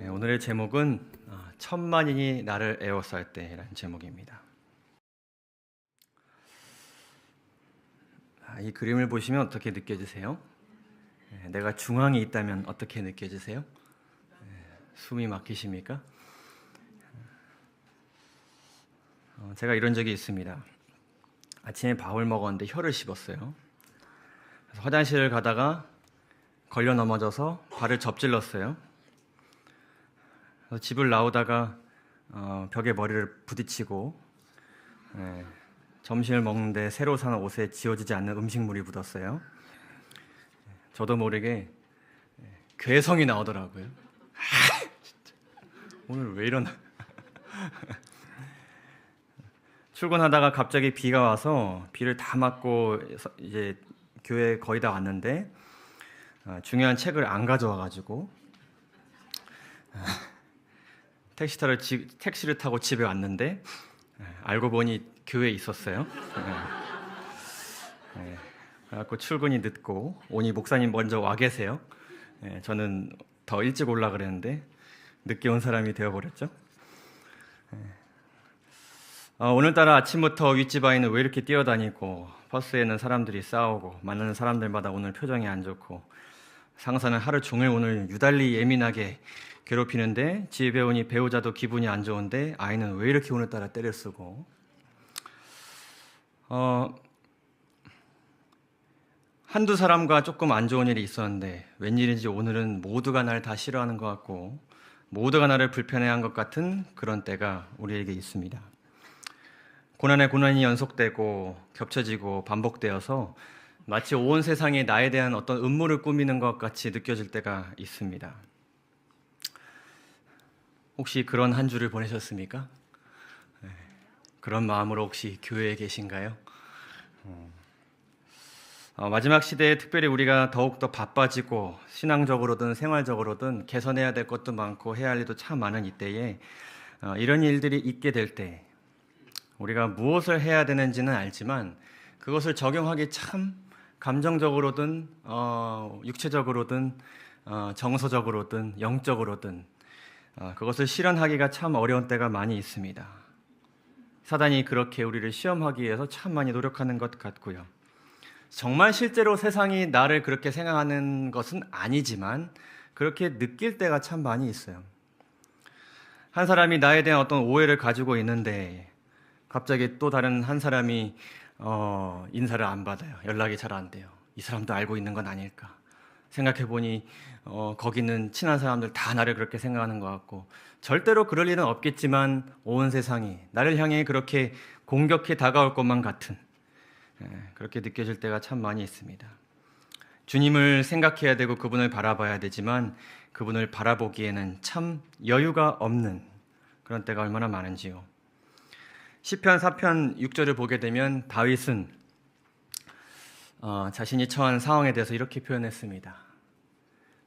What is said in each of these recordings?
오늘의 제목은 천만인이 나를 에워쌀 때라는 제목입니다. 이 그림을 보시면 어떻게 느껴지세요? 내가 중앙에 있다면 어떻게 느껴지세요? 숨이 막히십니까? 제가 이런 적이 있습니다. 아침에 밥을 먹었는데 혀를 씹었어요. 그래서 화장실을 가다가 걸려 넘어져서 발을 접질렀어요. 그래서 집을 나오다가 벽에 머리를 부딪히고 점심을 먹는데 새로 산 옷에 지워지지 않는 음식물이 묻었어요. 저도 모르게 괴성이 나오더라고요. 진짜. 오늘 왜 이러나. 출근하다가 갑자기 비가 와서 비를 다 맞고 이제 교회 거의 다 왔는데 중요한 책을 안 가져와가지고 택시를 타고 집에 왔는데 알고 보니 교회에 있었어요. 그래갖고 출근이 늦고 오니 목사님 먼저 와 계세요. 저는 더 일찍 올라 그랬는데 늦게 온 사람이 되어버렸죠. 오늘따라 아침부터 윗집 아이는 왜 이렇게 뛰어다니고 버스에는 사람들이 싸우고 만나는 사람들마다 오늘 표정이 안 좋고 상사는 하루 종일 오늘 유달리 예민하게 괴롭히는데 집에 오니 배우자도 기분이 안 좋은데 아이는 왜 이렇게 오늘따라 때려 쓰고 한두 사람과 조금 안 좋은 일이 있었는데 웬일인지 오늘은 모두가 날 다 싫어하는 것 같고 모두가 나를 불편해한 것 같은 그런 때가 우리에게 있습니다. 고난에 고난이 연속되고 겹쳐지고 반복되어서 마치 온 세상이 나에 대한 어떤 음모를 꾸미는 것 같이 느껴질 때가 있습니다. 혹시 그런 한 주를 보내셨습니까? 그런 마음으로 혹시 교회에 계신가요? 마지막 시대에 특별히 우리가 더욱더 바빠지고 신앙적으로든 생활적으로든 개선해야 될 것도 많고 해야 할 일도 참 많은 이때에 이런 일들이 있게 될 때 우리가 무엇을 해야 되는지는 알지만 그것을 적용하기 참 감정적으로든 육체적으로든 정서적으로든 영적으로든 그것을 실현하기가 참 어려운 때가 많이 있습니다. 사단이 그렇게 우리를 시험하기 위해서 참 많이 노력하는 것 같고요. 정말 실제로 세상이 나를 그렇게 생각하는 것은 아니지만 그렇게 느낄 때가 참 많이 있어요. 한 사람이 나에 대한 어떤 오해를 가지고 있는데 갑자기 또 다른 한 사람이 인사를 안 받아요. 연락이 잘 안 돼요. 이 사람도 알고 있는 건 아닐까. 생각해보니 거기는 친한 사람들 다 나를 그렇게 생각하는 것 같고 절대로 그럴 일은 없겠지만 온 세상이 나를 향해 그렇게 공격해 다가올 것만 같은 그렇게 느껴질 때가 참 많이 있습니다. 주님을 생각해야 되고 그분을 바라봐야 되지만 그분을 바라보기에는 참 여유가 없는 그런 때가 얼마나 많은지요. 시편 4편 6절을 보게 되면 다윗은 자신이 처한 상황에 대해서 이렇게 표현했습니다.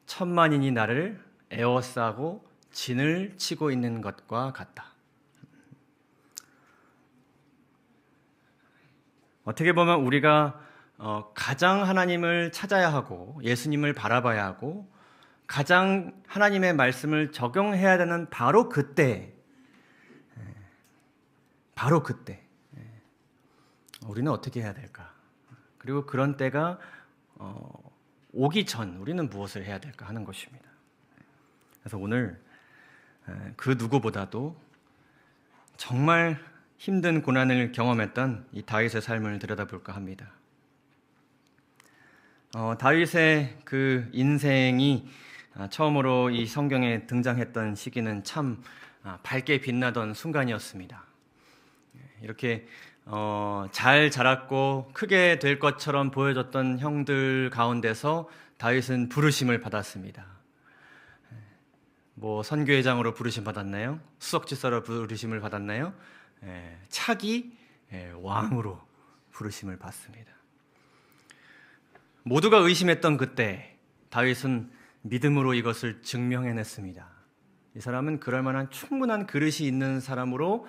천만인이 나를 에워싸고 진을 치고 있는 것과 같다. 어떻게 보면 우리가 가장 하나님을 찾아야 하고 예수님을 바라봐야 하고 가장 하나님의 말씀을 적용해야 되는 바로 그때 우리는 어떻게 해야 될까? 그리고 그런 때가 오기 전 우리는 무엇을 해야 될까 하는 것입니다. 그래서 오늘 그 누구보다도 정말 힘든 고난을 경험했던 이 다윗의 삶을 들여다볼까 합니다. 다윗의 그 인생이 처음으로 이 성경에 등장했던 시기는 참 밝게 빛나던 순간이었습니다. 이렇게 잘 자랐고 크게 될 것처럼 보여졌던 형들 가운데서 다윗은 부르심을 받았습니다. 뭐 선교회장으로 부르심 받았나요? 수석지사로 부르심을 받았나요? 차기 왕으로 부르심을 받습니다. 모두가 의심했던 그때 다윗은 믿음으로 이것을 증명해냈습니다. 이 사람은 그럴 만한 충분한 그릇이 있는 사람으로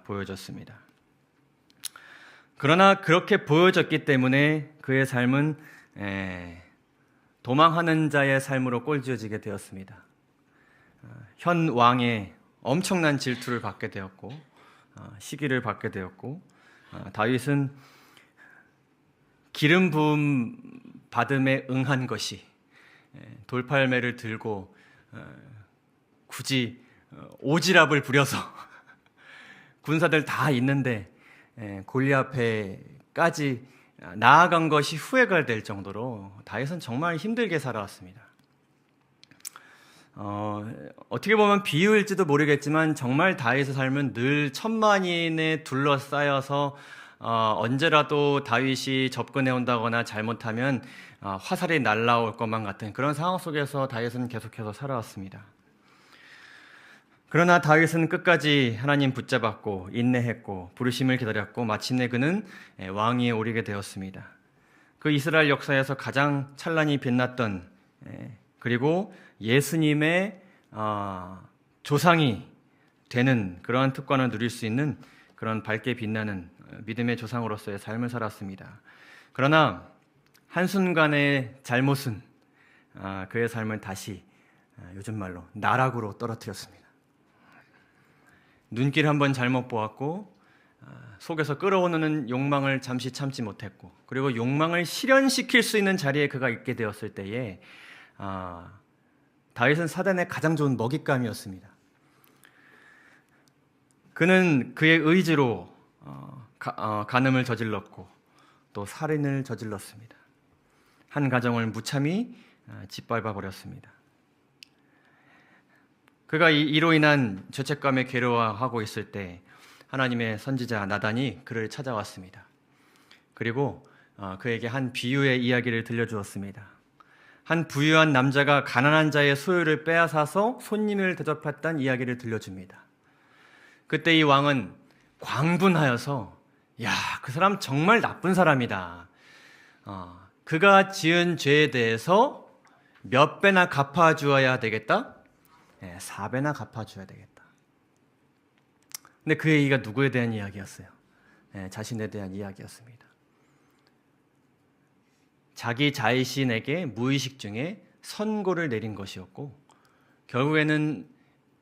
보여졌습니다. 그러나 그렇게 보여졌기 때문에 그의 삶은 도망하는 자의 삶으로 꼴지어지게 되었습니다. 현 왕의 엄청난 질투를 받게 되었고 시기를 받게 되었고 다윗은 기름 부음 받음에 응한 것이 돌팔매를 들고 굳이 오지랖을 부려서 군사들 다 있는데 골리앗에까지 나아간 것이 후회가 될 정도로 다윗은 정말 힘들게 살아왔습니다. 어떻게 보면 비유일지도 모르겠지만 정말 다윗의 삶은 늘 천만인에 둘러싸여서 언제라도 다윗이 접근해 온다거나 잘못하면 화살이 날라올 것만 같은 그런 상황 속에서 다윗은 계속해서 살아왔습니다. 그러나 다윗은 끝까지 하나님 붙잡았고 인내했고 부르심을 기다렸고 마침내 그는 왕위에 오르게 되었습니다. 그 이스라엘 역사에서 가장 찬란히 빛났던 그리고 예수님의 조상이 되는 그러한 특권을 누릴 수 있는 그런 밝게 빛나는 믿음의 조상으로서의 삶을 살았습니다. 그러나 한순간의 잘못은 그의 삶을 다시 요즘 말로 나락으로 떨어뜨렸습니다. 눈길 한번 잘못 보았고 속에서 끓어오르는 욕망을 잠시 참지 못했고 그리고 욕망을 실현시킬 수 있는 자리에 그가 있게 되었을 때에 다윗은 사단의 가장 좋은 먹잇감이었습니다. 그는 그의 의지로 간음을 저질렀고 또 살인을 저질렀습니다. 한 가정을 무참히 짓밟아 버렸습니다. 그가 이로 인한 죄책감에 괴로워하고 있을 때 하나님의 선지자 나단이 그를 찾아왔습니다. 그리고 그에게 한 비유의 이야기를 들려주었습니다. 한 부유한 남자가 가난한 자의 소유를 빼앗아서 손님을 대접했다는 이야기를 들려줍니다. 그때 이 왕은 광분하여서 야, 그 사람 정말 나쁜 사람이다. 그가 지은 죄에 대해서 몇 배나 갚아주어야 되겠다? 4배나 갚아줘야 되겠다. 근데 그 얘기가 누구에 대한 이야기였어요? 자신에 대한 이야기였습니다. 자기 자신에게 무의식 중에 선고를 내린 것이었고 결국에는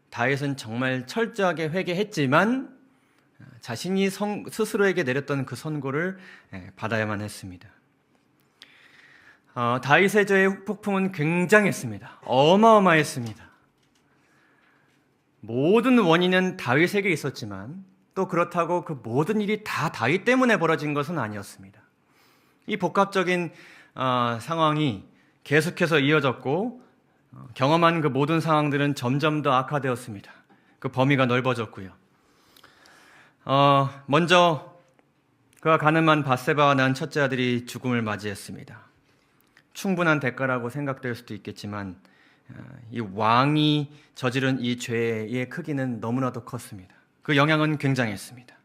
다윗은 정말 철저하게 회개했지만 자신이 스스로에게 내렸던 그 선고를 받아야만 했습니다. 다윗의 죄의 폭풍은 굉장했습니다. 어마어마했습니다. 모든 원인은 다윗에게 있었지만 또 그렇다고 그 모든 일이 다 다윗 때문에 벌어진 것은 아니었습니다. 이 복합적인 상황이 계속해서 이어졌고 경험한 그 모든 상황들은 점점 더 악화되었습니다. 그 범위가 넓어졌고요. 먼저 그가 가늠한 밧세바와 난 첫째 아들이 죽음을 맞이했습니다. 충분한 대가라고 생각될 수도 있겠지만 이 왕이 저지른 이 죄의 크기는 너무나도 컸습니다. 그 영향은 굉장했습니다.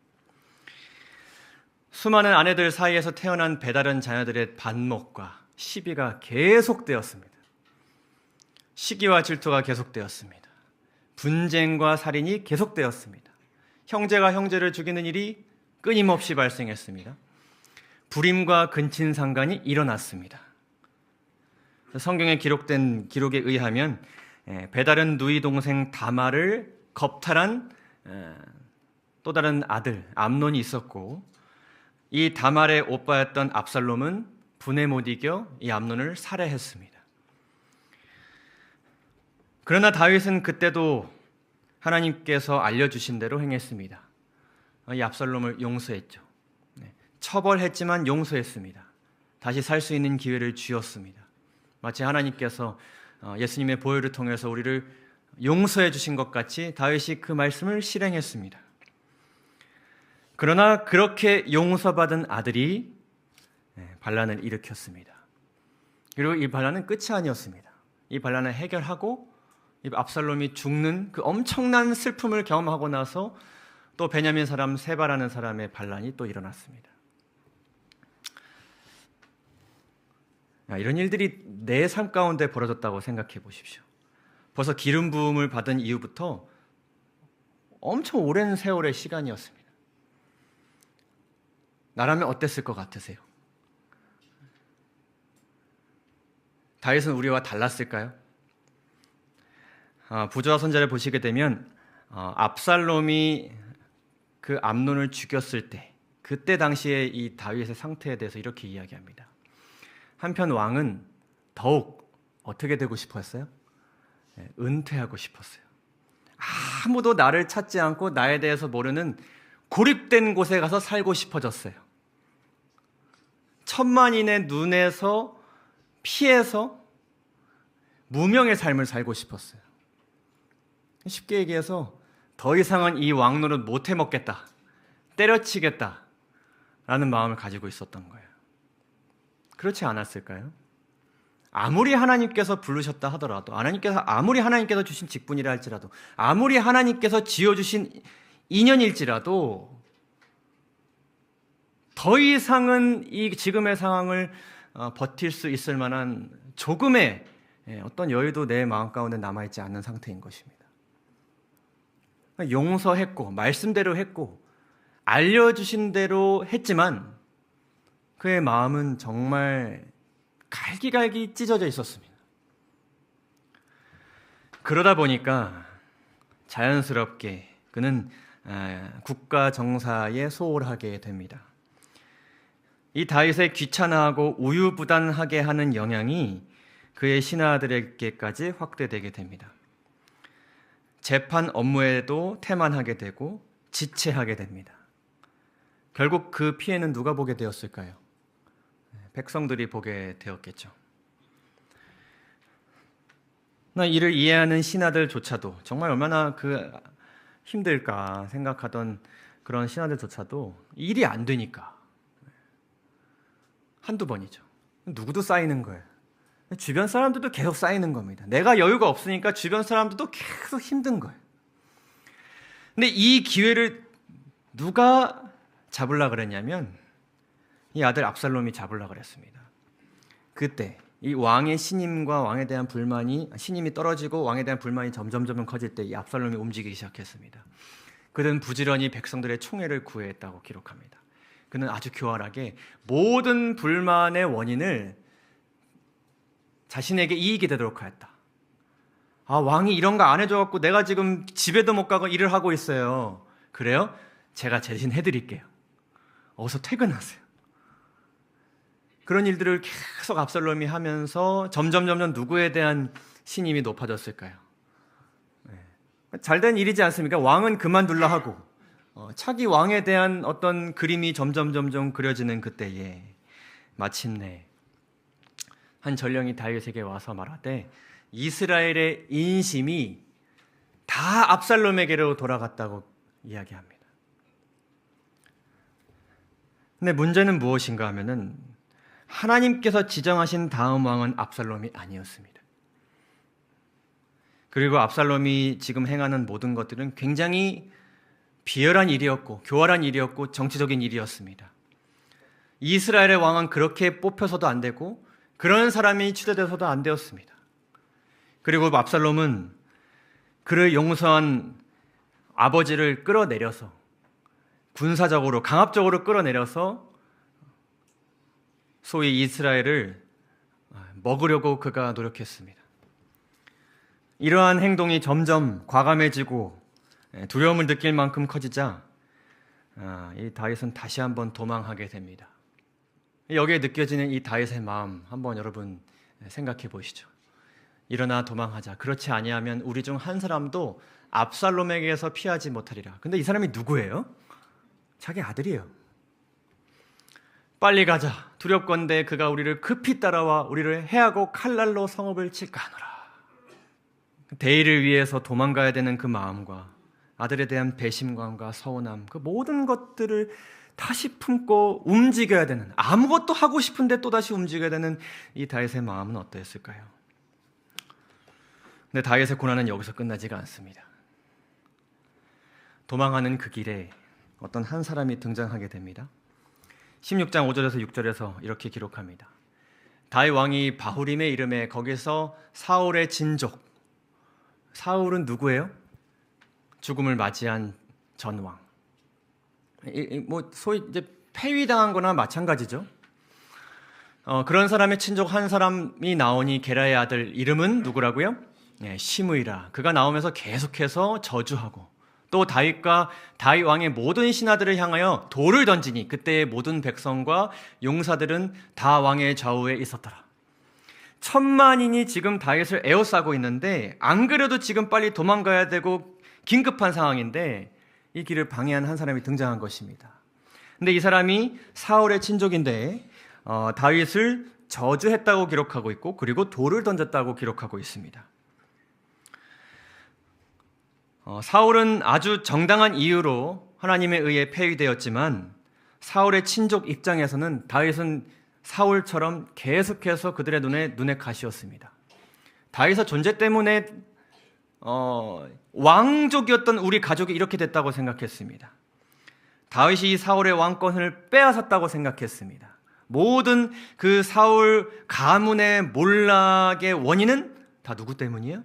수많은 아내들 사이에서 태어난 배다른 자녀들의 반목과 시비가 계속되었습니다. 시기와 질투가 계속되었습니다. 분쟁과 살인이 계속되었습니다. 형제가 형제를 죽이는 일이 끊임없이 발생했습니다. 불임과 근친상간이 일어났습니다. 성경에 기록된 기록에 의하면 배다른 누이 동생 다말을 겁탈한 또 다른 아들 암논이 있었고 이 다말의 오빠였던 압살롬은 분에 못 이겨 이 암논을 살해했습니다. 그러나 다윗은 그때도 하나님께서 알려주신 대로 행했습니다. 이 압살롬을 용서했죠. 처벌했지만 용서했습니다. 다시 살 수 있는 기회를 주었습니다. 마치 하나님께서 예수님의 보혈을 통해서 우리를 용서해 주신 것 같이 다윗이 그 말씀을 실행했습니다. 그러나 그렇게 용서받은 아들이 반란을 일으켰습니다. 그리고 이 반란은 끝이 아니었습니다. 이 반란을 해결하고 이 압살롬이 죽는 그 엄청난 슬픔을 경험하고 나서 또 베냐민 사람 세바라는 사람의 반란이 또 일어났습니다. 이런 일들이 내 삶 가운데 벌어졌다고 생각해 보십시오. 벌써 기름 부음을 받은 이후부터 엄청 오랜 세월의 시간이었습니다. 나라면 어땠을 것 같으세요? 다윗은 우리와 달랐을까요? 부조와 선자를 보시게 되면 압살롬이 그 암논을 죽였을 때, 그때 당시에 이 다윗의 상태에 대해서 이렇게 이야기합니다. 한편 왕은 더욱 어떻게 되고 싶었어요? 은퇴하고 싶었어요. 아무도 나를 찾지 않고 나에 대해서 모르는 고립된 곳에 가서 살고 싶어졌어요. 천만인의 눈에서 피해서 무명의 삶을 살고 싶었어요. 쉽게 얘기해서 더 이상은 이 왕노릇 못 해먹겠다, 때려치겠다 라는 마음을 가지고 있었던 거예요. 그렇지 않았을까요? 아무리 하나님께서 부르셨다 하더라도, 아무리 하나님께서 주신 직분이라 할지라도, 아무리 하나님께서 지어주신 인연일지라도 더 이상은 이 지금의 상황을 버틸 수 있을 만한 조금의 어떤 여유도 내 마음 가운데 남아있지 않는 상태인 것입니다. 용서했고 말씀대로 했고 알려주신 대로 했지만 그의 마음은 정말 갈기갈기 찢어져 있었습니다. 그러다 보니까 자연스럽게 그는 국가 정사에 소홀하게 됩니다. 이 다윗의 귀찮아하고 우유부단하게 하는 영향이 그의 신하들에게까지 확대되게 됩니다. 재판 업무에도 태만하게 되고 지체하게 됩니다. 결국 그 피해는 누가 보게 되었을까요? 백성들이 보게 되었겠죠. 이를 이해하는 신하들조차도 정말 얼마나 힘들까 생각하던 그런 신하들조차도 일이 안 되니까 한두 번이죠. 누구도 쌓이는 거예요. 주변 사람들도 계속 쌓이는 겁니다. 내가 여유가 없으니까 주변 사람들도 계속 힘든 거예요. 근데 이 기회를 누가 잡으려고 그랬냐면 이 아들 압살롬이 잡으려고 그랬습니다. 그때 이 왕의 신임과 왕에 대한 불만이, 신임이 떨어지고 왕에 대한 불만이 점점 커질 때 이 압살롬이 움직이기 시작했습니다. 그는 부지런히 백성들의 총애를 구했다고 기록합니다. 그는 아주 교활하게 모든 불만의 원인을 자신에게 이익이 되도록 하였다. 왕이 이런 거 안 해줘갖고 내가 지금 집에도 못 가고 일을 하고 있어요. 그래요? 제가 대신 해드릴게요. 어서 퇴근하세요. 그런 일들을 계속 압살롬이 하면서 점점 누구에 대한 신임이 높아졌을까요? 잘된 일이지 않습니까? 왕은 그만둘라 하고 차기 왕에 대한 어떤 그림이 점점 그려지는 그때에 마침내 한 전령이 다윗에게 와서 말하되 이스라엘의 인심이 다 압살롬에게로 돌아갔다고 이야기합니다. 근데 문제는 무엇인가 하면은 하나님께서 지정하신 다음 왕은 압살롬이 아니었습니다. 그리고 압살롬이 지금 행하는 모든 것들은 굉장히 비열한 일이었고 교활한 일이었고 정치적인 일이었습니다. 이스라엘의 왕은 그렇게 뽑혀서도 안 되고 그런 사람이 추대돼서도 안 되었습니다. 그리고 압살롬은 그를 용서한 아버지를 끌어내려서 군사적으로 강압적으로 끌어내려서 소위 이스라엘을 먹으려고 그가 노력했습니다. 이러한 행동이 점점 과감해지고 두려움을 느낄 만큼 커지자 이 다윗은 다시 한번 도망하게 됩니다. 여기에 느껴지는 이 다윗의 마음 한번 여러분 생각해 보시죠. 일어나 도망하자. 그렇지 아니하면 우리 중 한 사람도 압살롬에게서 피하지 못하리라. 근데 이 사람이 누구예요? 자기 아들이에요. 빨리 가자. 두렵건대 그가 우리를 급히 따라와 우리를 해하고 칼날로 성읍을 칠까 하노라. 대의를 위해서 도망가야 되는 그 마음과 아들에 대한 배심감과 서운함, 그 모든 것들을 다시 품고 움직여야 되는, 아무것도 하고 싶은데 또다시 움직여야 되는 이 다윗의 마음은 어떠했을까요? 근데 다윗의 고난은 여기서 끝나지가 않습니다. 도망하는 그 길에 어떤 한 사람이 등장하게 됩니다. 16장 5절에서 6절에서 이렇게 기록합니다. 다윗 왕이 바후림의 이름에 거기서 사울의 진족, 사울은 누구예요? 죽음을 맞이한 전왕. 소위 이제 폐위당한 거나 마찬가지죠. 그런 사람의 친족 한 사람이 나오니 게라의 아들 이름은 누구라고요? 시므이라. 그가 나오면서 계속해서 저주하고 또 다윗 왕의 모든 신하들을 향하여 돌을 던지니 그때의 모든 백성과 용사들은 다 왕의 좌우에 있었더라. 1000만인이 지금 다윗을 에워싸고 있는데 안 그래도 지금 빨리 도망가야 되고 긴급한 상황인데 이 길을 방해한 한 사람이 등장한 것입니다. 근데 이 사람이 사울의 친족인데 다윗을 저주했다고 기록하고 있고 그리고 돌을 던졌다고 기록하고 있습니다. 사울은 아주 정당한 이유로 하나님에 의해 폐위되었지만 사울의 친족 입장에서는 다윗은 사울처럼 계속해서 그들의 눈에 가시였습니다. 다윗의 존재 때문에 왕족이었던 우리 가족이 이렇게 됐다고 생각했습니다. 다윗이 사울의 왕권을 빼앗았다고 생각했습니다. 모든 그 사울 가문의 몰락의 원인은 다 누구 때문이에요?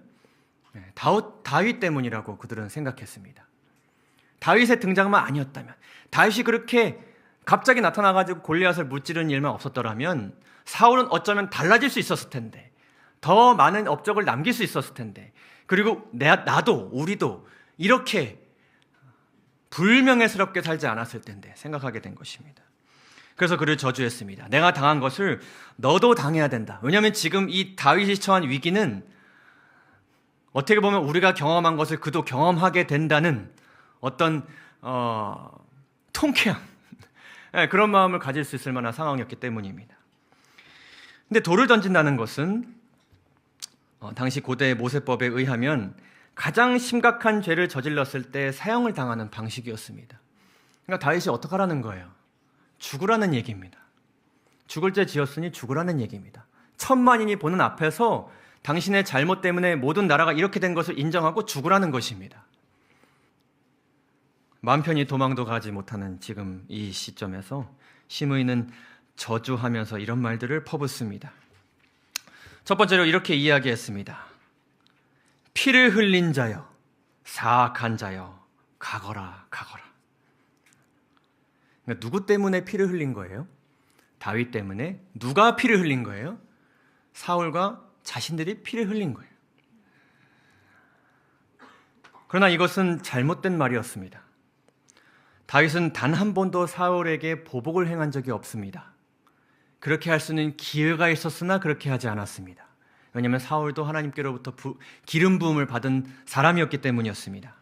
다윗 때문이라고 그들은 생각했습니다. 다윗의 등장만 아니었다면, 다윗이 그렇게 갑자기 나타나가지고 골리앗을 무찌르는 일만 없었더라면 사울은 어쩌면 달라질 수 있었을 텐데, 더 많은 업적을 남길 수 있었을 텐데, 그리고 나도 우리도 이렇게 불명예스럽게 살지 않았을 텐데 생각하게 된 것입니다. 그래서 그를 저주했습니다. 내가 당한 것을 너도 당해야 된다. 왜냐하면 지금 이 다윗이 처한 위기는 어떻게 보면 우리가 경험한 것을 그도 경험하게 된다는 어떤 통쾌함, 그런 마음을 가질 수 있을 만한 상황이었기 때문입니다. 근데 돌을 던진다는 것은 당시 고대 모세법에 의하면 가장 심각한 죄를 저질렀을 때 사형을 당하는 방식이었습니다. 그러니까 다윗이 어떻게 하라는 거예요? 죽으라는 얘기입니다. 죽을 죄 지었으니 죽으라는 얘기입니다. 1000만인이 보는 앞에서 당신의 잘못 때문에 모든 나라가 이렇게 된 것을 인정하고 죽으라는 것입니다. 마음 편히 도망도 가지 못하는 지금 이 시점에서 시므이는 저주하면서 이런 말들을 퍼붓습니다. 첫 번째로 이렇게 이야기했습니다. 피를 흘린 자여, 사악한 자여, 가거라, 가거라. 그러니까 누구 때문에 피를 흘린 거예요? 다윗 때문에. 누가 피를 흘린 거예요? 사울과 자신들이 피를 흘린 거예요. 그러나 이것은 잘못된 말이었습니다. 다윗은 단 한 번도 사울에게 보복을 행한 적이 없습니다. 그렇게 할 수는 기회가 있었으나 그렇게 하지 않았습니다. 왜냐하면 사울도 하나님께로부터 기름 부음을 받은 사람이었기 때문이었습니다.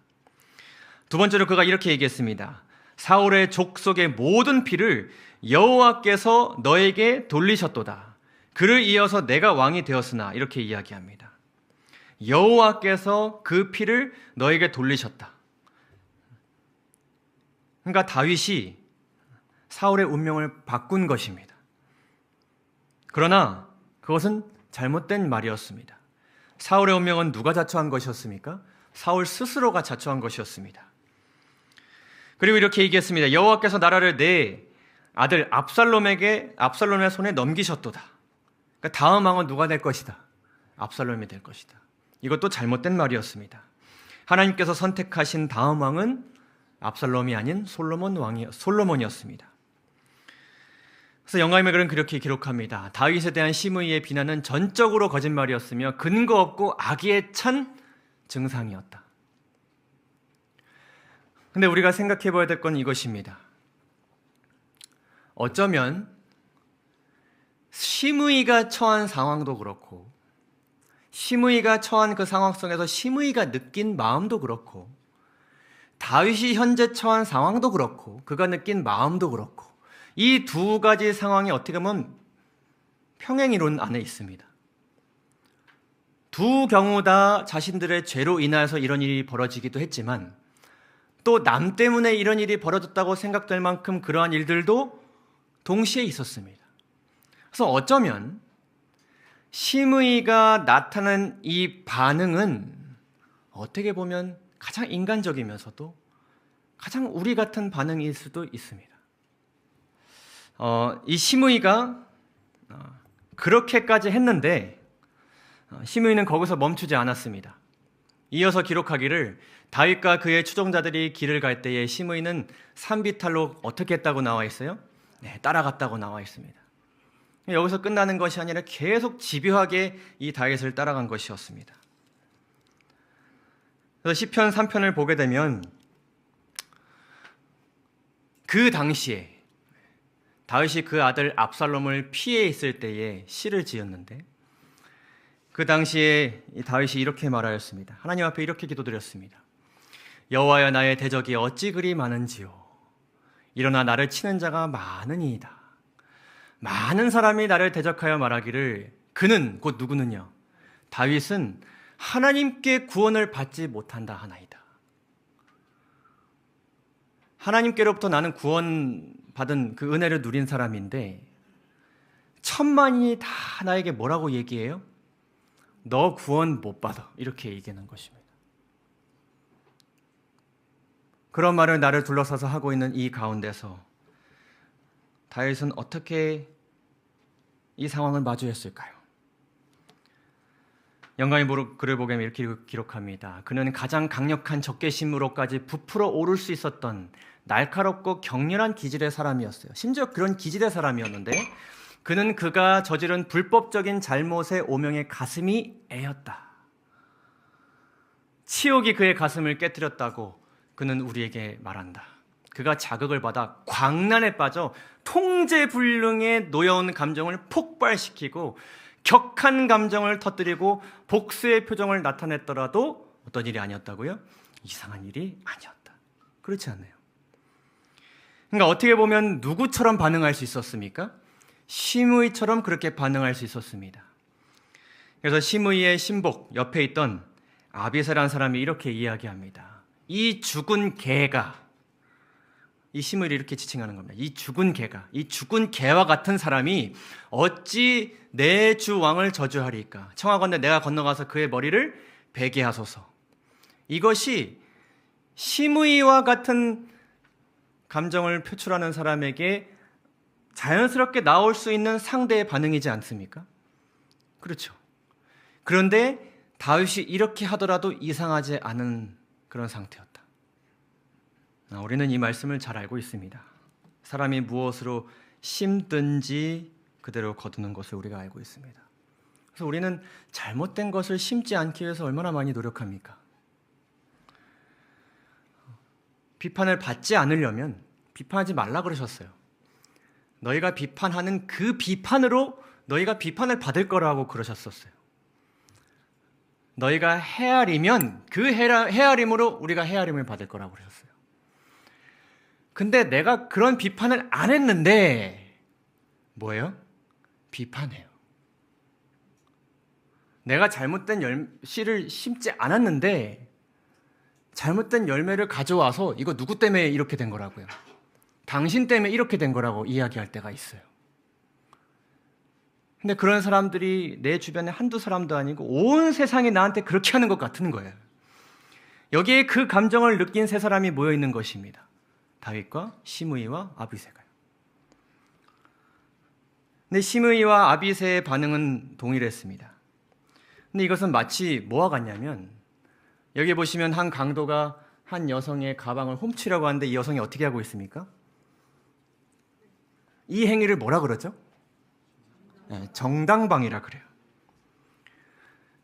두 번째로 그가 이렇게 얘기했습니다. 사울의 족속의 모든 피를 여호와께서 너에게 돌리셨도다. 그를 이어서 내가 왕이 되었으나, 이렇게 이야기합니다. 여호와께서 그 피를 너에게 돌리셨다. 그러니까 다윗이 사울의 운명을 바꾼 것입니다. 그러나 그것은 잘못된 말이었습니다. 사울의 운명은 누가 자초한 것이었습니까? 사울 스스로가 자초한 것이었습니다. 그리고 이렇게 얘기했습니다. 여호와께서 나라를 내 아들 압살롬의 손에 넘기셨도다. 그러니까 다음 왕은 누가 될 것이다? 압살롬이 될 것이다. 이것도 잘못된 말이었습니다. 하나님께서 선택하신 다음 왕은 압살롬이 아닌 솔로몬이었습니다. 그래서 영감의 글은 그렇게 기록합니다. 다윗에 대한 시므이의 비난은 전적으로 거짓말이었으며 근거 없고 악의에 찬 증상이었다. 근데 우리가 생각해 봐야 될 건 이것입니다. 어쩌면 시므이가 처한 상황도 그렇고, 시므이가 처한 그 상황 속에서 시므이가 느낀 마음도 그렇고, 다윗이 현재 처한 상황도 그렇고, 그가 느낀 마음도 그렇고, 이 두 가지 상황이 어떻게 보면 평행이론 안에 있습니다. 두 경우 다 자신들의 죄로 인하여서 이런 일이 벌어지기도 했지만, 또 남 때문에 이런 일이 벌어졌다고 생각될 만큼 그러한 일들도 동시에 있었습니다. 그래서 어쩌면 시므이가 나타난 이 반응은 어떻게 보면 가장 인간적이면서도 가장 우리 같은 반응일 수도 있습니다. 이 시므이가 그렇게까지 했는데 시므이는 거기서 멈추지 않았습니다. 이어서 기록하기를 다윗과 그의 추종자들이 길을 갈 때에 시므이는 산비탈로 어떻게 했다고 나와 있어요? 따라갔다고 나와 있습니다. 여기서 끝나는 것이 아니라 계속 집요하게 이 다윗을 따라간 것이었습니다. 그래서 시편 3편을 보게 되면 그 당시에 다윗이 그 아들 압살롬을 피해 있을 때에 시를 지었는데, 그 당시에 다윗이 이렇게 말하였습니다. 하나님 앞에 이렇게 기도드렸습니다. 여호와여, 나의 대적이 어찌 그리 많은지요. 일어나 나를 치는 자가 많으니이다. 많은 사람이 나를 대적하여 말하기를 그는, 곧 누구느냐, 다윗은 하나님께 구원을 받지 못한다 하나이다. 하나님께로부터 나는 구원받은 그 은혜를 누린 사람인데 천만인이 다 나에게 뭐라고 얘기해요? 너 구원 못 받아, 이렇게 얘기하는 것입니다. 그런 말을 나를 둘러싸서 하고 있는 이 가운데서 다윗은 어떻게 이 상황을 마주했을까요? 영감이 글을 보게 되면 이렇게 기록합니다. 그는 가장 강력한 적개심으로까지 부풀어 오를 수 있었던 날카롭고 격렬한 기질의 사람이었어요. 심지어 그런 기질의 사람이었는데 그는 그가 저지른 불법적인 잘못의 오명에 가슴이 애였다. 치욕이 그의 가슴을 깨뜨렸다고 그는 우리에게 말한다. 그가 자극을 받아 광란에 빠져 통제불능에 놓여온 감정을 폭발시키고 격한 감정을 터뜨리고 복수의 표정을 나타냈더라도 어떤 일이 아니었다고요? 이상한 일이 아니었다. 그렇지 않나요? 그러니까 어떻게 보면 누구처럼 반응할 수 있었습니까? 시므이처럼 그렇게 반응할 수 있었습니다. 그래서 시므이의 신복 옆에 있던 아비새라는 사람이 이렇게 이야기합니다. 이 죽은 개가, 이 시므이를 이렇게 지칭하는 겁니다. 이 죽은 개가, 이 죽은 개와 같은 사람이 어찌 내 주 왕을 저주하리까? 청하건대 내가 건너가서 그의 머리를 베게 하소서. 이것이 시므이와 같은 감정을 표출하는 사람에게 자연스럽게 나올 수 있는 상대의 반응이지 않습니까? 그렇죠. 그런데 다윗이 이렇게 하더라도 이상하지 않은 그런 상태였다. 우리는 이 말씀을 잘 알고 있습니다. 사람이 무엇으로 심든지 그대로 거두는 것을 우리가 알고 있습니다. 그래서 우리는 잘못된 것을 심지 않기 위해서 얼마나 많이 노력합니까? 비판을 받지 않으려면 비판하지 말라 그러셨어요. 너희가 비판하는 그 비판으로 너희가 비판을 받을 거라고 그러셨었어요. 너희가 헤아리면 그 헤아림으로 우리가 헤아림을 받을 거라고 그러셨어요. 근데 내가 그런 비판을 안 했는데 뭐예요? 비판해요. 내가 잘못된 씨를 심지 않았는데 잘못된 열매를 가져와서 이거 누구 때문에 이렇게 된 거라고요? 당신 때문에 이렇게 된 거라고 이야기할 때가 있어요. 근데 그런 사람들이 내 주변에 한두 사람도 아니고 온 세상이 나한테 그렇게 하는 것 같은 거예요. 여기에 그 감정을 느낀 세 사람이 모여 있는 것입니다. 다윗과 시므이와 아비새가요. 근데 시므이와 아비새의 반응은 동일했습니다. 근데 이것은 마치 뭐와 같냐면 여기 보시면 한 강도가 한 여성의 가방을 훔치려고 하는데 이 여성이 어떻게 하고 있습니까? 이 행위를 뭐라 그러죠? 정당방위라 그래요.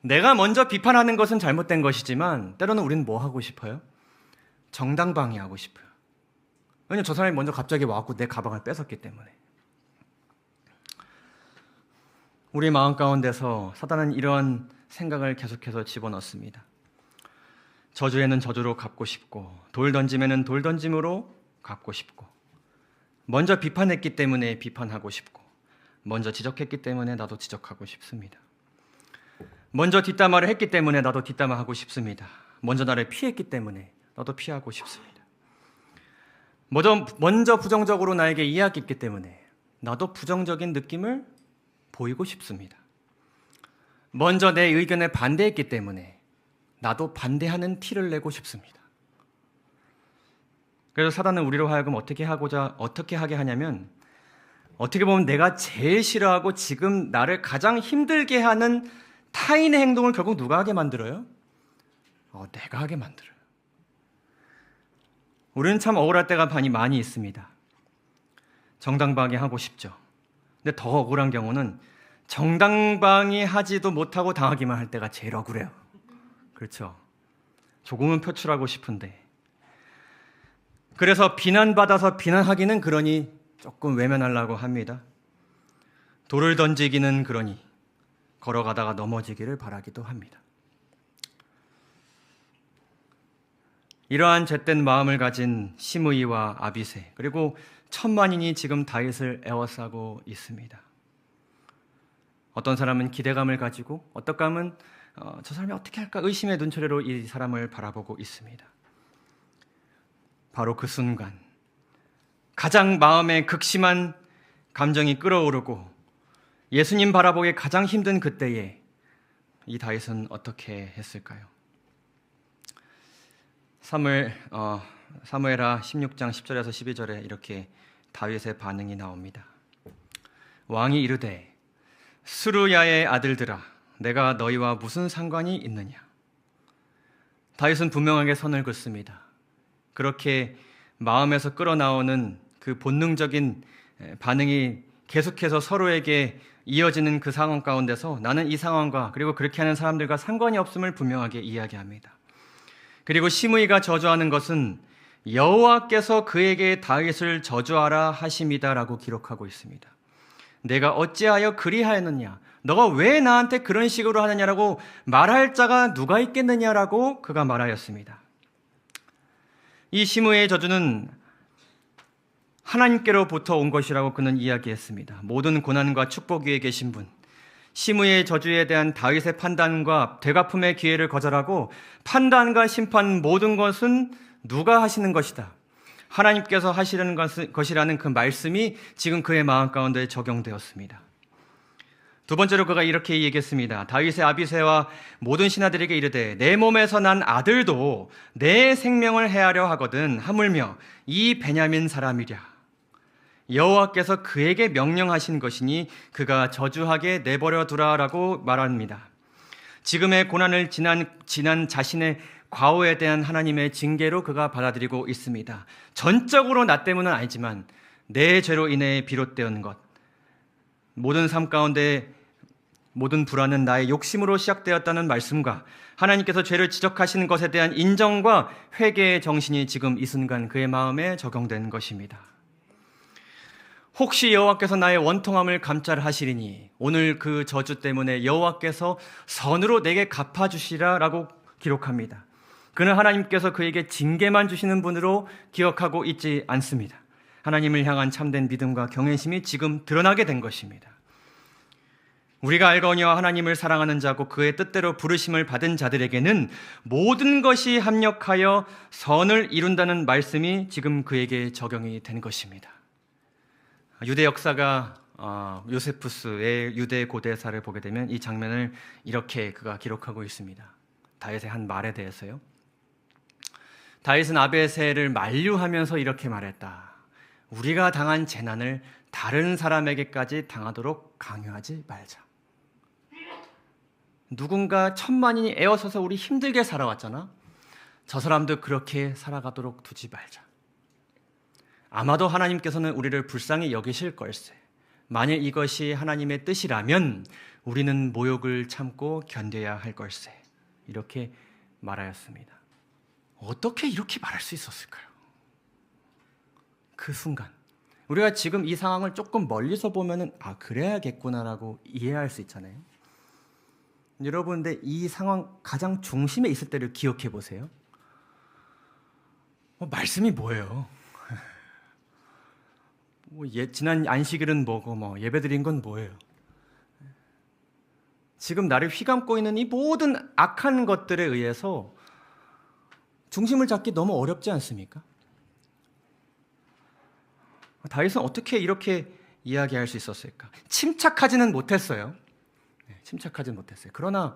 내가 먼저 비판하는 것은 잘못된 것이지만 때로는 우리는 뭐 하고 싶어요? 정당방위하고 싶어요. 왜냐면 저 사람이 먼저 갑자기 와갖고 내 가방을 뺏었기 때문에. 우리 마음 가운데서 사단은 이러한 생각을 계속해서 집어넣습니다. 저주에는 저주로 갚고 싶고 돌 던짐에는 돌 던짐으로 갚고 싶고 먼저 비판했기 때문에 비판하고 싶고 먼저 지적했기 때문에 나도 지적하고 싶습니다. 먼저 뒷담화를 했기 때문에 나도 뒷담화하고 싶습니다. 먼저 나를 피했기 때문에 나도 피하고 싶습니다. 먼저 부정적으로 나에게 이야기했기 때문에 나도 부정적인 느낌을 보이고 싶습니다. 먼저 내 의견에 반대했기 때문에 나도 반대하는 티를 내고 싶습니다. 그래서 사단은 우리로 하여금 어떻게 하게 하냐면 어떻게 보면 내가 제일 싫어하고 지금 나를 가장 힘들게 하는 타인의 행동을 결국 누가 하게 만들어요? 내가 하게 만들어요. 우리는 참 억울할 때가 많이 있습니다. 정당방위하고 싶죠. 근데 더 억울한 경우는 정당방위하지도 못하고 당하기만 할 때가 제일 억울해요. 그렇죠? 조금은 표출하고 싶은데. 그래서 비난받아서 비난하기는 그러니 조금 외면하려고 합니다. 돌을 던지기는 그러니 걸어가다가 넘어지기를 바라기도 합니다. 이러한 죗된 마음을 가진 시므이와 아비새, 그리고 천만인이 지금 다윗을 에워싸고 있습니다. 어떤 사람은 기대감을 가지고, 어떤 사람은 저 사람이 어떻게 할까 의심의 눈초리로 이 사람을 바라보고 있습니다. 바로 그 순간 가장 마음에 극심한 감정이 끓어오르고 예수님 바라보기 가장 힘든 그때에 이 다윗은 어떻게 했을까요? 사무엘하 16장 10절에서 12절에 이렇게 다윗의 반응이 나옵니다. 왕이 이르되 스루야의 아들들아 내가 너희와 무슨 상관이 있느냐. 다윗은 분명하게 선을 긋습니다. 그렇게 마음에서 끌어나오는 그 본능적인 반응이 계속해서 서로에게 이어지는 그 상황 가운데서 나는 이 상황과 그리고 그렇게 하는 사람들과 상관이 없음을 분명하게 이야기합니다. 그리고 시므이가 저주하는 것은 여호와께서 그에게 다윗을 저주하라 하심이다라고 기록하고 있습니다. 내가 어찌하여 그리하였느냐, 너가 왜 나한테 그런 식으로 하느냐라고 말할 자가 누가 있겠느냐라고 그가 말하였습니다. 이 시므이의 저주는 하나님께로부터 온 것이라고 그는 이야기했습니다. 모든 고난과 축복 위에 계신 분, 시므이의 저주에 대한 다윗의 판단과 되갚음의 기회를 거절하고 판단과 심판 모든 것은 누가 하시는 것이다, 하나님께서 하시는 것이라는 그 말씀이 지금 그의 마음 가운데 적용되었습니다. 두 번째로 그가 이렇게 얘기했습니다. 다윗의 아비새와 모든 신하들에게 이르되 내 몸에서 난 아들도 내 생명을 해하려 하거든 하물며 이 베냐민 사람이랴. 여호와께서 그에게 명령하신 것이니 그가 저주하게 내버려 두라라고 말합니다. 지금의 고난을 지난 자신의 과오에 대한 하나님의 징계로 그가 받아들이고 있습니다. 전적으로 나 때문은 아니지만 내 죄로 인해 비롯되는 것, 모든 삶 가운데 모든 불안은 나의 욕심으로 시작되었다는 말씀과 하나님께서 죄를 지적하시는 것에 대한 인정과 회개의 정신이 지금 이 순간 그의 마음에 적용된 것입니다. 혹시 여호와께서 나의 원통함을 감찰하시리니 오늘 그 저주 때문에 여호와께서 선으로 내게 갚아주시라라고 기록합니다. 그는 하나님께서 그에게 징계만 주시는 분으로 기억하고 있지 않습니다. 하나님을 향한 참된 믿음과 경외심이 지금 드러나게 된 것입니다. 우리가 알거니와 하나님을 사랑하는 자고 그의 뜻대로 부르심을 받은 자들에게는 모든 것이 합력하여 선을 이룬다는 말씀이 지금 그에게 적용이 된 것입니다. 유대 역사가 요세푸스의 유대 고대사를 보게 되면 이 장면을 이렇게 그가 기록하고 있습니다. 다윗의 한 말에 대해서요. 다윗은 아베세를 만류하면서 이렇게 말했다. 우리가 당한 재난을 다른 사람에게까지 당하도록 강요하지 말자. 누군가 천만인이 에워서서 우리 힘들게 살아왔잖아. 저 사람도 그렇게 살아가도록 두지 말자. 아마도 하나님께서는 우리를 불쌍히 여기실 걸세. 만일 이것이 하나님의 뜻이라면 우리는 모욕을 참고 견뎌야 할 걸세. 이렇게 말하였습니다. 어떻게 이렇게 말할 수 있었을까요? 그 순간 우리가 지금 이 상황을 조금 멀리서 보면은 그래야겠구나라고 이해할 수 있잖아요. 여러분들 이 상황 가장 중심에 있을 때를 기억해 보세요. 말씀이 뭐예요? 지난 안식일은 뭐고 예배드린 건 뭐예요? 지금 나를 휘감고 있는 이 모든 악한 것들에 의해서 중심을 잡기 너무 어렵지 않습니까? 다윗은 어떻게 이렇게 이야기할 수 있었을까? 침착하지는 못했어요. 침착하지는 못했어요. 그러나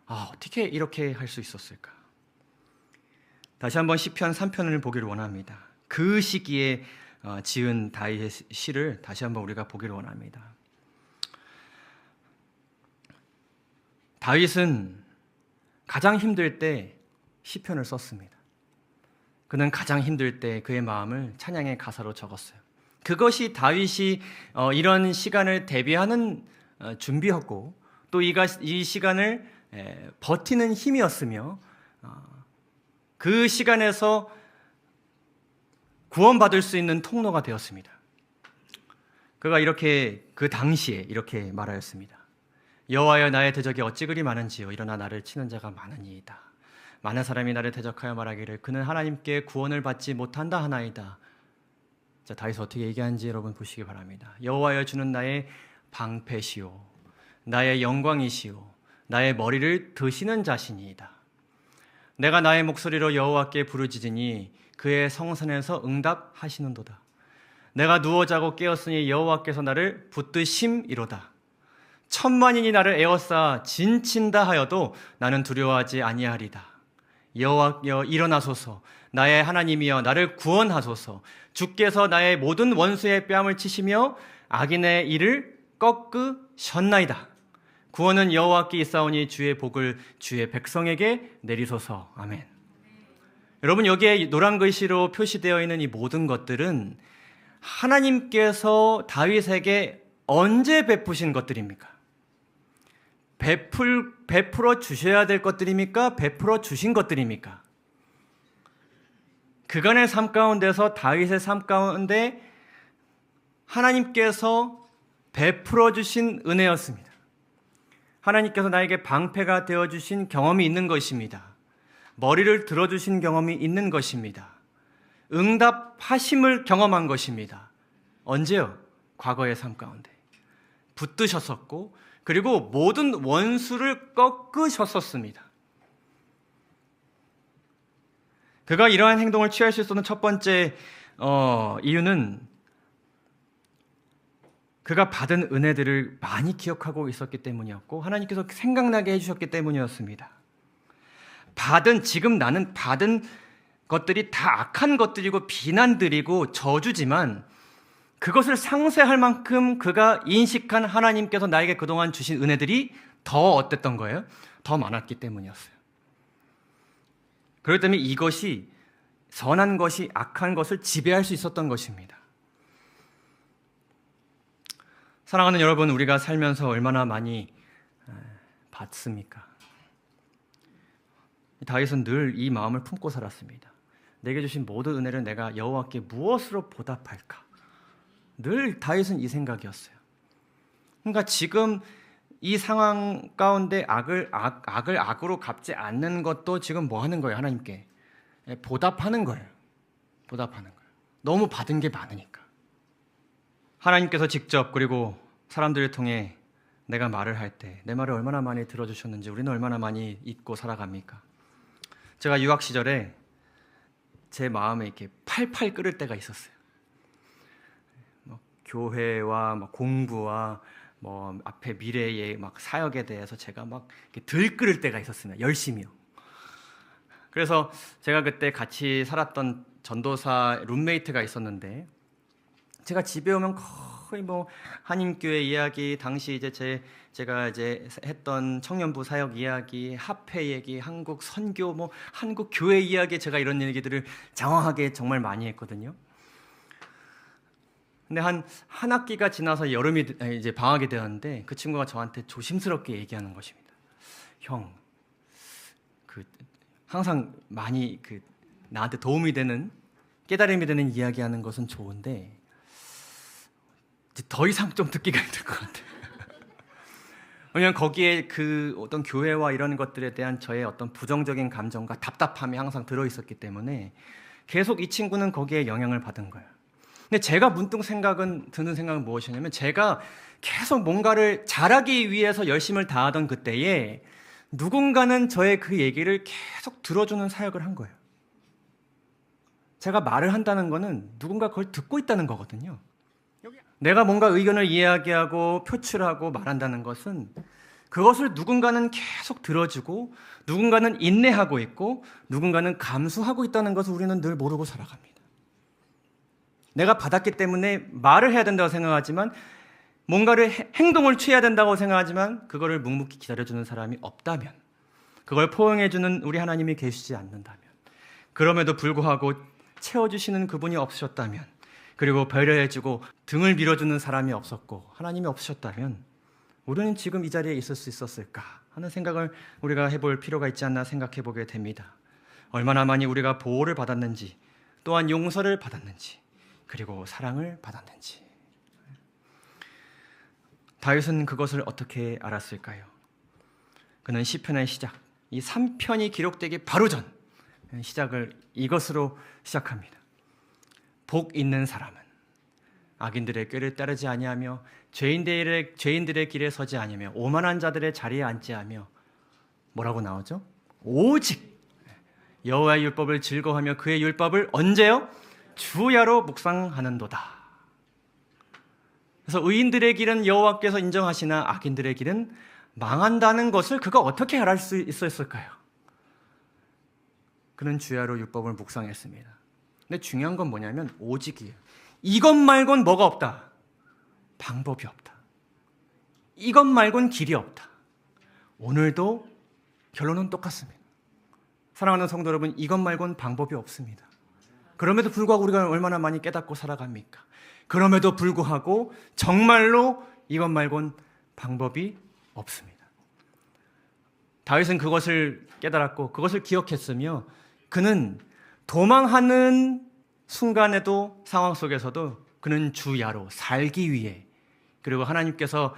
어떻게 이렇게 할 수 있었을까? 다시 한번 시편 3편을 보기를 원합니다. 그 시기에 지은 다윗의 시를 다시 한번 우리가 보기를 원합니다. 다윗은 가장 힘들 때 시편을 썼습니다. 그는 가장 힘들 때 그의 마음을 찬양의 가사로 적었어요. 그것이 다윗이 이런 시간을 대비하는 준비였고 또 이 시간을 버티는 힘이었으며 그 시간에서 구원받을 수 있는 통로가 되었습니다. 그가 이렇게 그 당시에 이렇게 말하였습니다. 여호와여 나의 대적이 어찌 그리 많은지요 일어나 나를 치는 자가 많으니이다. 많은 사람이 나를 대적하여 말하기를 그는 하나님께 구원을 받지 못한다 하나이다. 자, 다윗이 어떻게 얘기하는지 여러분 보시기 바랍니다. 여호와여 주는 나의 방패시오 나의 영광이시오 나의 머리를 드시는 자신이이다. 내가 나의 목소리로 여호와께 부르짖으니 그의 성산에서 응답하시는도다. 내가 누워 자고 깨었으니 여호와께서 나를 붙드심이로다. 천만인이 나를 에워싸 진친다 하여도 나는 두려워하지 아니하리다. 여호와여 일어나소서 나의 하나님이여 나를 구원하소서. 주께서 나의 모든 원수의 뺨을 치시며 악인의 일을 꺾으셨나이다. 구원은 여호와께 있사오니 주의 복을 주의 백성에게 내리소서. 아멘. 여러분 여기에 노란 글씨로 표시되어 있는 이 모든 것들은 하나님께서 다윗에게 언제 베푸신 것들입니까? 베풀어 주셔야 될 것들입니까? 베풀어 주신 것들입니까? 그간의 삶 가운데서 다윗의 삶 가운데 하나님께서 베풀어 주신 은혜였습니다. 하나님께서 나에게 방패가 되어주신 경험이 있는 것입니다. 머리를 들어주신 경험이 있는 것입니다. 응답하심을 경험한 것입니다. 언제요? 과거의 삶 가운데. 붙드셨었고 그리고 모든 원수를 꺾으셨었습니다. 그가 이러한 행동을 취할 수 있었던 첫 번째 이유는 그가 받은 은혜들을 많이 기억하고 있었기 때문이었고 하나님께서 생각나게 해주셨기 때문이었습니다. 지금 나는 받은 것들이 다 악한 것들이고 비난들이고 저주지만 그것을 상쇄할 만큼 그가 인식한 하나님께서 나에게 그동안 주신 은혜들이 더 어땠던 거예요? 더 많았기 때문이었어요. 그렇기 때문에 이것이 선한 것이 악한 것을 지배할 수 있었던 것입니다. 사랑하는 여러분, 우리가 살면서 얼마나 많이 받습니까? 다윗은 늘 이 마음을 품고 살았습니다. 내게 주신 모든 은혜를 내가 여호와께 무엇으로 보답할까? 늘 다윗은 이 생각이었어요. 그러니까 지금 이 상황 가운데 악을 악으로 갚지 않는 것도 지금 뭐 하는 거예요? 하나님께 보답하는 거예요. 보답하는 거예요. 너무 받은 게 많으니까. 하나님께서 직접 그리고 사람들을 통해 내가 말을 할 때 내 말을 얼마나 많이 들어주셨는지 우리는 얼마나 많이 잊고 살아갑니까? 제가 유학 시절에 제 마음에 이렇게 팔팔 끓을 때가 있었어요. 교회와 공부와 앞에 미래의 사역에 대해서 제가 이렇게 들끓을 때가 있었습니다. 열심히요. 그래서 제가 그때 같이 살았던 전도사 룸메이트가 있었는데 제가 집에 오면 거의 한인교회 이야기, 당시 이제 제가 했던 청년부 사역 이야기, 합회 얘기, 한국 선교, 한국 교회 이야기, 제가 이런 얘기들을 장황하게 정말 많이 했거든요. 근데 한 학기가 지나서 여름이 이제 방학이 되었는데 그 친구가 저한테 조심스럽게 얘기하는 것입니다. 형, 항상 많이 나한테 도움이 되는, 깨달음이 되는 이야기하는 것은 좋은데 이제 더 이상 좀 듣기가 힘들 것 같아요. 왜냐하면 거기에 어떤 교회와 이런 것들에 대한 저의 어떤 부정적인 감정과 답답함이 항상 들어있었기 때문에 계속 이 친구는 거기에 영향을 받은 거예요. 근데 제가 문득 드는 생각은 무엇이냐면 제가 계속 뭔가를 잘하기 위해서 열심을 다하던 그때에 누군가는 저의 그 얘기를 계속 들어주는 사역을 한 거예요. 제가 말을 한다는 거는 누군가 그걸 듣고 있다는 거거든요. 내가 뭔가 의견을 이야기하고 표출하고 말한다는 것은 그것을 누군가는 계속 들어주고 누군가는 인내하고 있고 누군가는 감수하고 있다는 것을 우리는 늘 모르고 살아갑니다. 내가 받았기 때문에 말을 해야 된다고 생각하지만 뭔가를 행동을 취해야 된다고 생각하지만 그거를 묵묵히 기다려주는 사람이 없다면, 그걸 포용해주는 우리 하나님이 계시지 않는다면, 그럼에도 불구하고 채워주시는 그분이 없으셨다면, 그리고 배려해주고 등을 밀어주는 사람이 없었고 하나님이 없으셨다면 우리는 지금 이 자리에 있을 수 있었을까 하는 생각을 우리가 해볼 필요가 있지 않나 생각해 보게 됩니다. 얼마나 많이 우리가 보호를 받았는지, 또한 용서를 받았는지, 그리고 사랑을 받았는지. 다윗은 그것을 어떻게 알았을까요? 그는 시편의 시작, 이 3편이 기록되기 바로 전 시작을 이것으로 시작합니다. 복 있는 사람은 악인들의 꾀를 따르지 아니하며 죄인들의 길에 서지 아니하며 오만한 자들의 자리에 앉지 않으며 뭐라고 나오죠? 오직 여호와의 율법을 즐거워하며 그의 율법을 언제요? 주야로 묵상하는도다. 그래서 의인들의 길은 여호와께서 인정하시나 악인들의 길은 망한다는 것을 그가 어떻게 알 수 있었을까요? 그는 주야로 율법을 묵상했습니다. 근데 중요한 건 뭐냐면 오직이에요. 이것 말곤 뭐가 없다? 방법이 없다. 이것 말곤 길이 없다. 오늘도 결론은 똑같습니다. 사랑하는 성도 여러분, 이것 말곤 방법이 없습니다. 그럼에도 불구하고 우리가 얼마나 많이 깨닫고 살아갑니까? 그럼에도 불구하고 정말로 이것 말곤 방법이 없습니다. 다윗은 그것을 깨달았고 그것을 기억했으며 그는 도망하는 순간에도 상황 속에서도 그는 주야로 살기 위해 그리고 하나님께서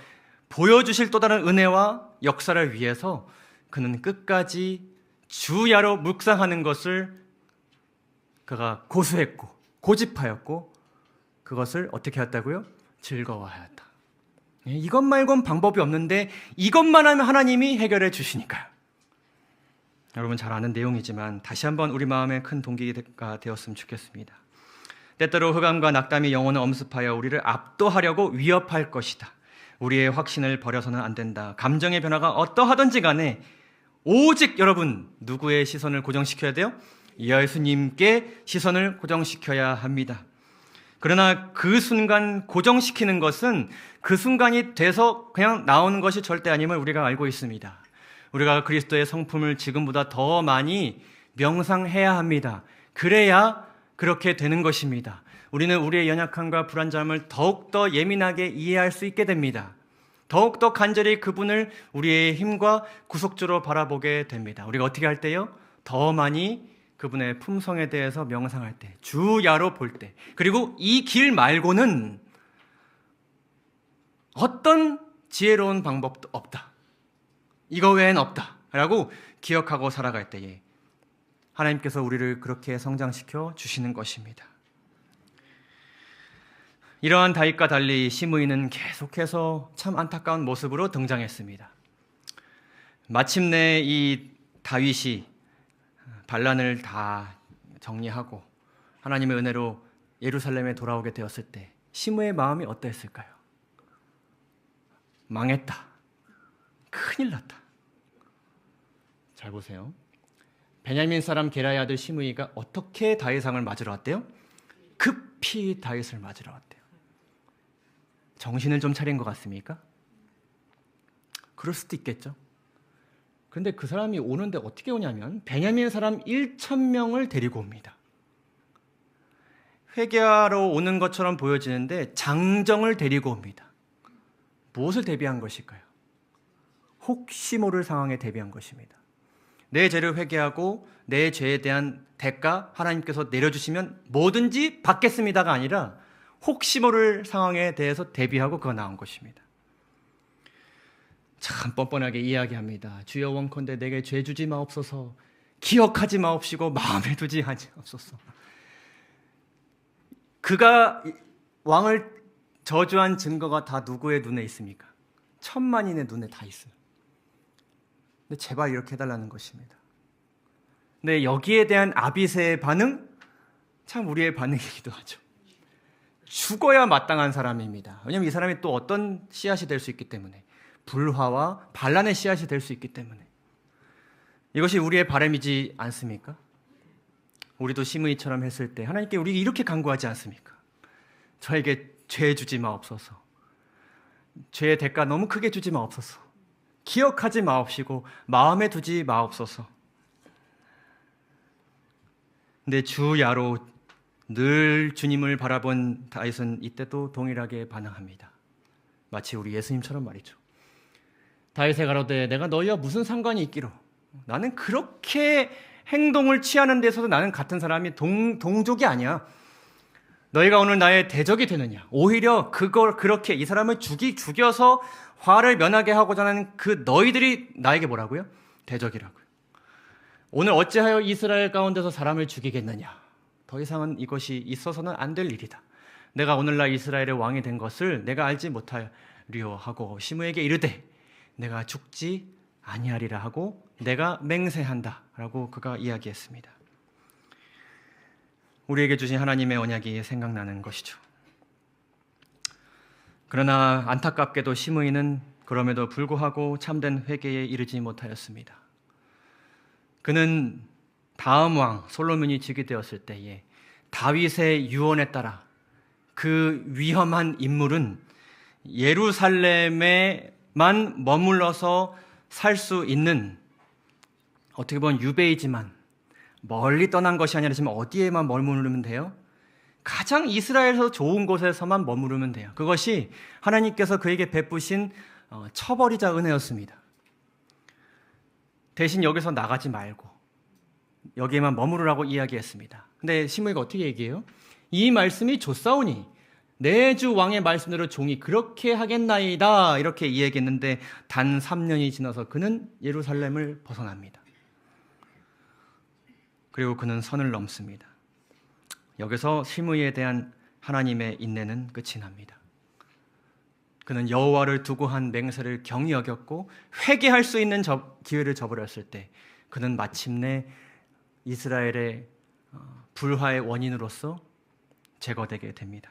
보여주실 또 다른 은혜와 역사를 위해서 그는 끝까지 주야로 묵상하는 것을 그가 고수했고 고집하였고 그것을 어떻게 했다고요? 즐거워하였다. 이것 말고는 방법이 없는데 이것만 하면 하나님이 해결해 주시니까요. 여러분 잘 아는 내용이지만 다시 한번 우리 마음에 큰 동기가 되었으면 좋겠습니다. 때때로 흑암과 낙담이 영혼을 엄습하여 우리를 압도하려고 위협할 것이다. 우리의 확신을 버려서는 안 된다. 감정의 변화가 어떠하든지 간에 오직 여러분 누구의 시선을 고정시켜야 돼요? 예수님께 시선을 고정시켜야 합니다. 그러나 그 순간 고정시키는 것은 그 순간이 돼서 그냥 나오는 것이 절대 아님을 우리가 알고 있습니다. 우리가 그리스도의 성품을 지금보다 더 많이 명상해야 합니다. 그래야 그렇게 되는 것입니다. 우리는 우리의 연약함과 불안함을 더욱더 예민하게 이해할 수 있게 됩니다. 더욱더 간절히 그분을 우리의 힘과 구속주로 바라보게 됩니다. 우리가 어떻게 할 때요? 더 많이 그분의 품성에 대해서 명상할 때, 주야로 볼 때, 그리고 이 길 말고는 어떤 지혜로운 방법도 없다. 이거 외엔 없다. 라고 기억하고 살아갈 때에 하나님께서 우리를 그렇게 성장시켜 주시는 것입니다. 이러한 다윗과 달리 시므이는 계속해서 참 안타까운 모습으로 등장했습니다. 마침내 이 다윗이 반란을 다 정리하고 하나님의 은혜로 예루살렘에 돌아오게 되었을 때 시므의 마음이 어떠했을까요? 망했다. 큰일 났다. 잘 보세요. 베냐민 사람 게라의 아들 시므이가 어떻게 다윗왕을 맞으러 왔대요? 급히 다윗을 맞으러 왔대요. 정신을 좀 차린 것 같습니까? 그럴 수도 있겠죠. 그런데 그 사람이 오는데 어떻게 오냐면 베냐민 사람 1,000명을 데리고 옵니다. 회개하러 오는 것처럼 보여지는데 장정을 데리고 옵니다. 무엇을 대비한 것일까요? 혹시 모를 상황에 대비한 것입니다. 내 죄를 회개하고 내 죄에 대한 대가 하나님께서 내려주시면 뭐든지 받겠습니다가 아니라 혹시 모를 상황에 대해서 대비하고 그가 나온 것입니다. 참 뻔뻔하게 이야기합니다. 주여 원컨대 내게 죄 주지 마옵소서. 기억하지 마옵시고 마음에 두지 마옵소서. 그가 왕을 저주한 증거가 다 누구의 눈에 있습니까? 천만인의 눈에 다 있어요. 근데 제발 이렇게 해달라는 것입니다. 근데 여기에 대한 아비새의 반응? 참 우리의 반응이기도 하죠. 죽어야 마땅한 사람입니다. 왜냐하면 이 사람이 또 어떤 씨앗이 될 수 있기 때문에, 불화와 반란의 씨앗이 될 수 있기 때문에. 이것이 우리의 바람이지 않습니까? 우리도 시므이처럼 했을 때 하나님께 우리 이렇게 간구하지 않습니까? 저에게 죄 주지 마옵소서. 죄의 대가 너무 크게 주지 마옵소서. 기억하지 마옵시고 마음에 두지 마옵소서. 근데 주야로 늘 주님을 바라본 다윗은 이때도 동일하게 반응합니다. 마치 우리 예수님처럼 말이죠. 다윗의 가로되 내가 너희와 무슨 상관이 있기로. 나는 그렇게 행동을 취하는 데 있어서 나는 같은 사람이 동족이 아니야. 너희가 오늘 나의 대적이 되느냐. 오히려 그걸 그렇게 이 사람을 죽여서 화를 면하게 하고자 하는 그 너희들이 나에게 뭐라고요? 대적이라고요. 오늘 어찌하여 이스라엘 가운데서 사람을 죽이겠느냐. 더 이상은 이것이 있어서는 안 될 일이다. 내가 오늘날 이스라엘의 왕이 된 것을 내가 알지 못하리오 하고 시므에게 이르되 내가 죽지 아니하리라 하고 내가 맹세한다 라고 그가 이야기했습니다. 우리에게 주신 하나님의 언약이 생각나는 것이죠. 그러나 안타깝게도 시므이는 그럼에도 불구하고 참된 회개에 이르지 못하였습니다. 그는 다음 왕 솔로몬이 즉위되었을 때에 다윗의 유언에 따라 그 위험한 인물은 예루살렘에만 머물러서 살 수 있는, 어떻게 보면 유배이지만 멀리 떠난 것이 아니라 지금 어디에만 머무르면 돼요? 가장 이스라엘에서 좋은 곳에서만 머무르면 돼요. 그것이 하나님께서 그에게 베푸신 처벌이자 은혜였습니다. 대신 여기서 나가지 말고 여기에만 머무르라고 이야기했습니다. 근데 시므이가 어떻게 얘기해요? 이 말씀이 좋사오니 내 주 왕의 말씀대로 종이 그렇게 하겠나이다 이렇게 이야기했는데 단 3년이 지나서 그는 예루살렘을 벗어납니다. 그리고 그는 선을 넘습니다. 여기서 시므이에 대한 하나님의 인내는 끝이 납니다. 그는 여호와를 두고 한 맹세를 경히 여겼고 회개할 수 있는 기회를 저버렸을 때 그는 마침내 이스라엘의 불화의 원인으로서 제거되게 됩니다.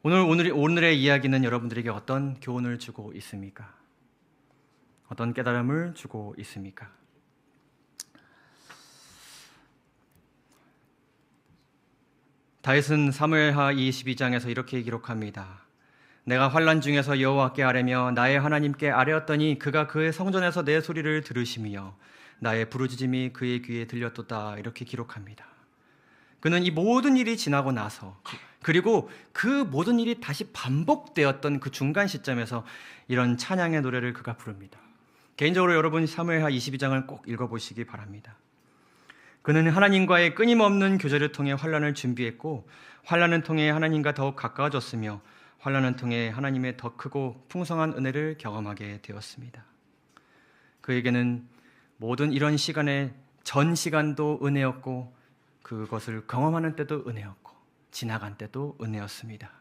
오늘의 이야기는 여러분들에게 어떤 교훈을 주고 있습니까? 어떤 깨달음을 주고 있습니까? 다윗은 사무엘하 22장에서 이렇게 기록합니다. 내가 환난 중에서 여호와께 아뢰며 나의 하나님께 아뢰었더니 그가 그의 성전에서 내 소리를 들으시며 나의 부르짖음이 그의 귀에 들렸도다 이렇게 기록합니다. 그는 이 모든 일이 지나고 나서 그리고 그 모든 일이 다시 반복되었던 그 중간 시점에서 이런 찬양의 노래를 그가 부릅니다. 개인적으로 여러분 사무엘하 22장을 꼭 읽어보시기 바랍니다. 그는 하나님과의 끊임없는 교제를 통해 환난을 준비했고 환난을 통해 하나님과 더욱 가까워졌으며 환난을 통해 하나님의 더 크고 풍성한 은혜를 경험하게 되었습니다. 그에게는 모든 이런 시간에 전 시간도 은혜였고 그것을 경험하는 때도 은혜였고 지나간 때도 은혜였습니다.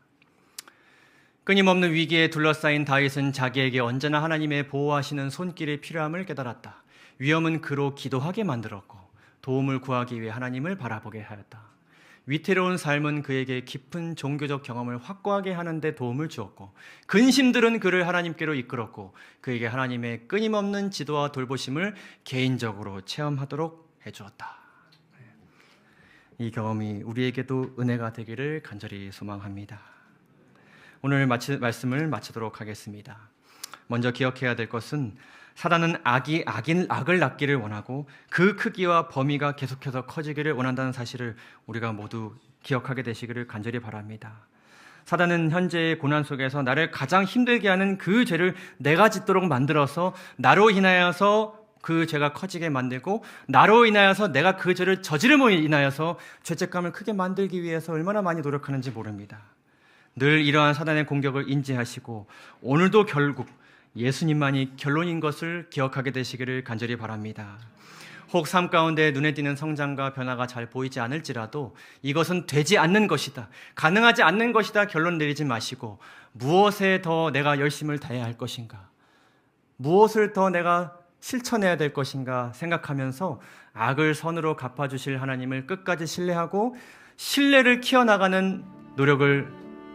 끊임없는 위기에 둘러싸인 다윗은 자기에게 언제나 하나님의 보호하시는 손길이 필요함을 깨달았다. 위험은 그로 기도하게 만들었고 도움을 구하기 위해 하나님을 바라보게 하였다. 위태로운 삶은 그에게 깊은 종교적 경험을 확고하게 하는 데 도움을 주었고 근심들은 그를 하나님께로 이끌었고 그에게 하나님의 끊임없는 지도와 돌보심을 개인적으로 체험하도록 해주었다. 이 경험이 우리에게도 은혜가 되기를 간절히 소망합니다. 오늘 말씀을 마치도록 하겠습니다. 먼저 기억해야 될 것은 사단은 악을 낳기를 원하고 그 크기와 범위가 계속해서 커지기를 원한다는 사실을 우리가 모두 기억하게 되시기를 간절히 바랍니다. 사단은 현재의 고난 속에서 나를 가장 힘들게 하는 그 죄를 내가 짓도록 만들어서 나로 인하여서 그 죄가 커지게 만들고 나로 인하여서 내가 그 죄를 저지름으로 인하여서 죄책감을 크게 만들기 위해서 얼마나 많이 노력하는지 모릅니다. 늘 이러한 사단의 공격을 인지하시고 오늘도 결국 예수님만이 결론인 것을 기억하게 되시기를 간절히 바랍니다. 혹 삶 가운데 눈에 띄는 성장과 변화가 잘 보이지 않을지라도 이것은 되지 않는 것이다, 가능하지 않는 것이다 결론 내리지 마시고 무엇에 더 내가 열심을 다해야 할 것인가, 무엇을 더 내가 실천해야 될 것인가 생각하면서 악을 선으로 갚아주실 하나님을 끝까지 신뢰하고 신뢰를 키워나가는 노력을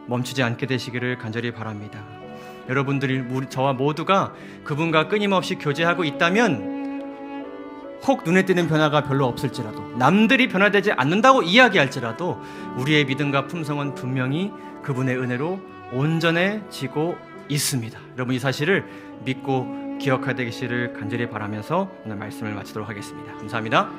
멈추지 않게 되시기를 간절히 바랍니다. 여러분들이 저와 모두가 그분과 끊임없이 교제하고 있다면 혹 눈에 띄는 변화가 별로 없을지라도 남들이 변화되지 않는다고 이야기할지라도 우리의 믿음과 품성은 분명히 그분의 은혜로 온전해지고 있습니다. 여러분 이 사실을 믿고 기억하게 되시기를 간절히 바라면서 오늘 말씀을 마치도록 하겠습니다. 감사합니다.